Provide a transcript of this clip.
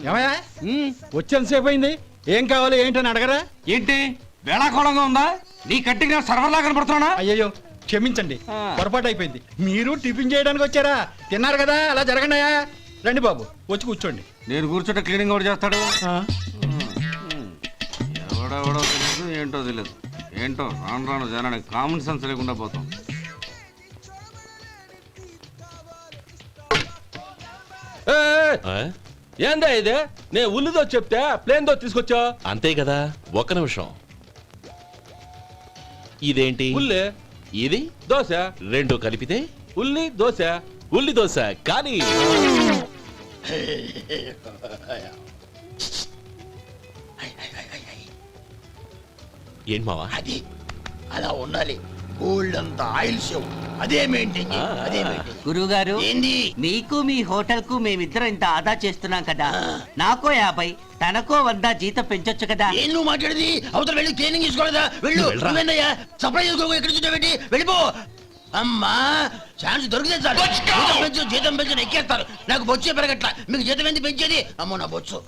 ఏమయ్యా వచ్చేంతసేపు అయింది, ఏం కావాలి ఏంటని అడగరా? ఏంటి వేళాకోళంగా ఉందా? నీ కట్టిగా సర్వర్లా కనపడుతున్నా? అయ్యయ్యో క్షమించండి, పొరపాటు అయిపోయింది. మీరు టిఫిన్ చేయడానికి వచ్చారా? తిన్నారు కదా, అలా జరగండియా. రండి బాబు, వచ్చి కూర్చోండి. నేను కూర్చుంటే క్లీనింగ్ కూడా చేస్తాడు. ఎవడెవడో తెలియదు, ఏంటో తెలియదు. ఏంటో రాను రాను జనానికి కామన్ సెన్స్ లేకుండా పోతాం. ఏందా ఇది? నే ఉల్లిదో చెప్తే ప్లేన్ దో తీసుకొచ్చా. అంతే కదా, ఒక్క నిమిషం. ఇదేంటి? ఉల్లి. ఇది దోశ. రెండు కలిపితే ఉల్లి దోశ. ఉల్లి దోశ. కానీ ఏంటి మావా? అది అలా ఉండాలి. గోల్డ్ అంత ఆయిల్ షో అదే మెయింటైన్ అదే మెయింటైన్. గురువుగారు, ఏంది? మీకు మీ హోటల్ కు మేమిద్దరం ఇంత ఆదా చేస్తున్నాం కదా, నాకో 50 తనకో 100 జీతం పెంచొచ్చు కదా. ఏం నువ్వు మాట్లాడేది? అవతల వెళ్ళి ట్రైనింగ్ తీసుకోలేదా? వెళ్ళు. నువ్వేందయ్యా సప్లై చేసుకో, ఎక్కడ చూడబెట్టి వెళ్ళిపో. అమ్మా ఛాన్స్ దొరికితే చాలు. జీతం పెంచు ఎక్కేస్తారు. నాకు బొచ్చే పెరగట్ల, మీకు జీతం ఎందుకు పెంచేది? అమ్మో నా బొచ్చు.